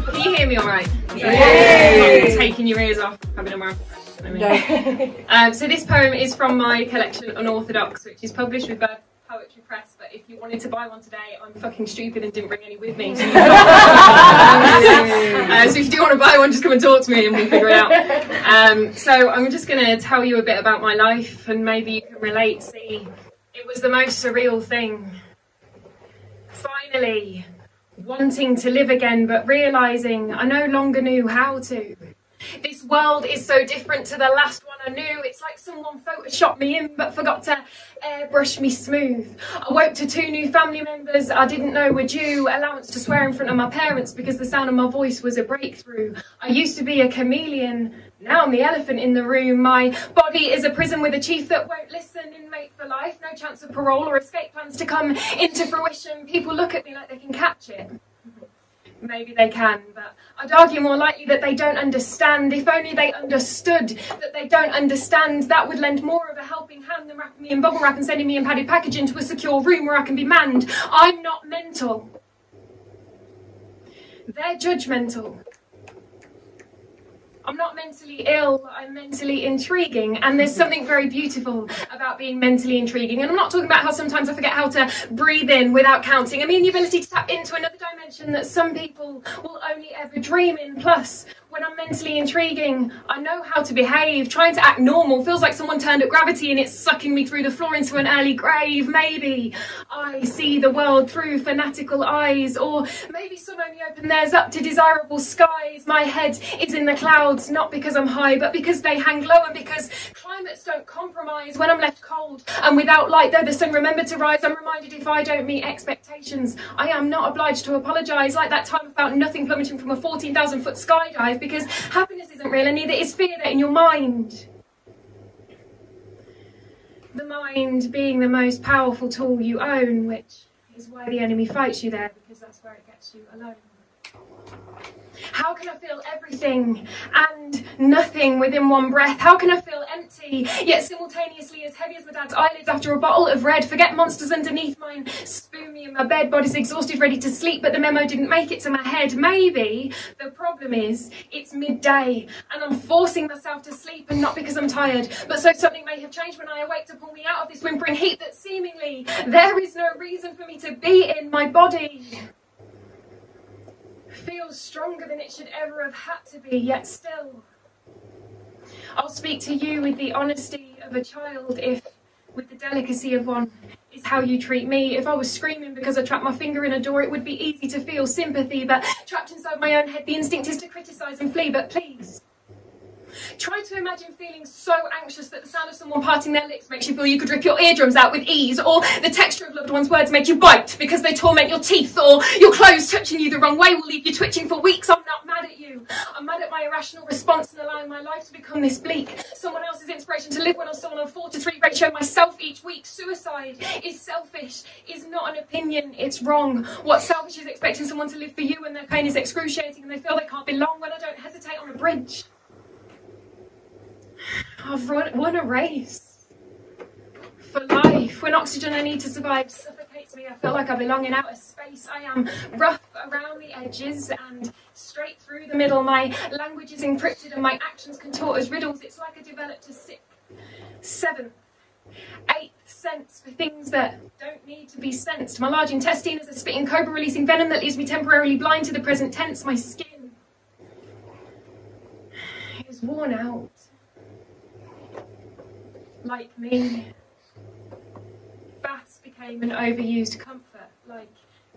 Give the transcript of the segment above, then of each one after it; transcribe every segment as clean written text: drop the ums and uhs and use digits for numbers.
Can you hear me all right? Yay! Taking your ears off, having a marathon. No. So this poem is from my collection Unorthodox, which is published with Birmingham Poetry Press, but if you wanted to buy one today, I'm fucking stupid and didn't bring any with me. So, so if you do want to buy one, just come and talk to me and we'll figure it out. So I'm just going to tell you a bit about my life and maybe you can relate. See, it was the most surreal thing. Finally, wanting to live again, but realising I no longer knew how to. This world is so different to the last one I knew. It's like someone photoshopped me in but forgot to airbrush me smooth. I woke to 2 new family members I didn't know were due. Allowance to swear in front of my parents because the sound of my voice was a breakthrough. I used to be a chameleon. Now I'm the elephant in the room. My body is a prison with a chief that won't listen. Inmate for life. No chance of parole or escape plans to come into fruition. People look at me like they can catch it. Maybe they can, but I'd argue more likely that they don't understand. If only they understood that they don't understand, that would lend more of a helping hand than wrapping me in bubble wrap and sending me in padded packaging to a secure room where I can be manned. I'm not mental. They're judgmental. I'm not mentally ill, I'm mentally intriguing, and there's something very beautiful about being mentally intriguing. And I'm not talking about how sometimes I forget how to breathe in without counting. I mean the ability to tap into another dimension that some people will only ever dream in. Plus, when I'm mentally intriguing, I know how to behave. Trying to act normal feels like someone turned up gravity and it's sucking me through the floor into an early grave. Maybe I see the world through fanatical eyes, or maybe some only open theirs up to desirable skies. My head is in the clouds, not because I'm high, but because they hang low and because climates don't compromise. When I'm left cold and without light, though the sun remembered to rise, I'm reminded if I don't meet expectations, I am not obliged to apologise. Like that time I felt nothing plummeting from a 14,000-foot skydive, because happiness isn't real and neither is fear that in your mind. The mind being the most powerful tool you own, which is why the enemy fights you there, because that's where it gets you alone. How can I feel everything and nothing within one breath? How can I feel empty, yet simultaneously as heavy as my dad's eyelids after a bottle of red? Forget monsters underneath mine, spoon me in my bed, body's exhausted, ready to sleep, but the memo didn't make it to my head. Maybe the problem is it's midday and I'm forcing myself to sleep, and not because I'm tired, but so something may have changed when I awake to pull me out of this whimpering heat that seemingly there is no reason for me to be in. My body feels stronger than it should ever have had to be, yet still I'll speak to you with the honesty of a child if, with the delicacy of one, is how you treat me. If I was screaming because I trapped my finger in a door, it would be easy to feel sympathy, but trapped inside my own head, the instinct is to criticise and flee. But please, try to imagine feeling so anxious that the sound of someone parting their lips makes you feel you could rip your eardrums out with ease, or the texture of loved ones' words make you bite because they torment your teeth, or your clothes touching you the wrong way will leave you twitching for weeks. I'm not mad at you. I'm mad at my irrational response in allowing my life to become this bleak. Someone else's inspiration to live when I'm still on a 4-to-3 ratio myself each week. Suicide is selfish, is not an opinion, it's wrong. What's selfish is expecting someone to live for you when their pain is excruciating and they feel they can't belong. When I don't hesitate on a bridge, I've won a race for life. When oxygen I need to survive suffocates me, I feel like I belong in outer space. I am rough around the edges and straight through the middle. My language is encrypted and my actions contort as riddles. It's like I developed a 6th, 7th, 8th sense for things that don't need to be sensed. My large intestine is a spitting cobra releasing venom that leaves me temporarily blind to the present tense. My skin is worn out. Like me, baths became an overused comfort, like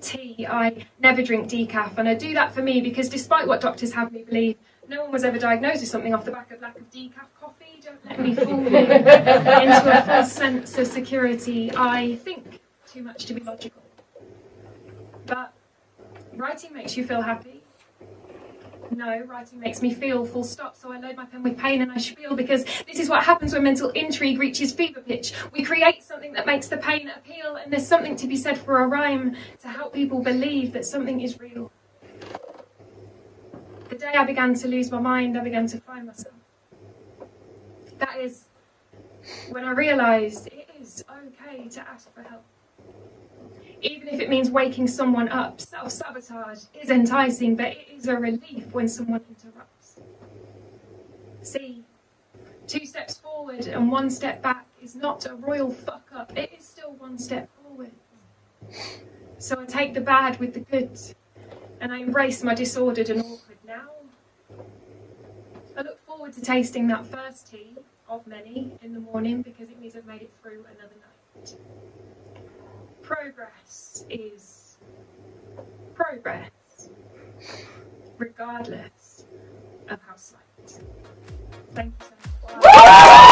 tea. I never drink decaf, and I do that for me because despite what doctors have me believe, no one was ever diagnosed with something off the back of lack of decaf coffee. Don't let me fool you into a false sense of security. I think too much to be logical. But writing makes you feel happy. No, writing makes me feel, full stop, so I load my pen with pain and I spiel, because this is what happens when mental intrigue reaches fever pitch. We create something that makes the pain appeal, and there's something to be said for a rhyme to help people believe that something is real. The day I began to lose my mind, I began to find myself. That is when I realised it is okay to ask for help. Even if it means waking someone up, self-sabotage is enticing, but it is a relief when someone interrupts. See, 2 steps forward and 1 step back is not a royal fuck-up, it is still 1 step forward. So I take the bad with the good, and I embrace my disordered and awkward now. I look forward to tasting that first tea of many in the morning because it means I've made it through another night. Progress is progress, regardless of how slight. Thank you so much.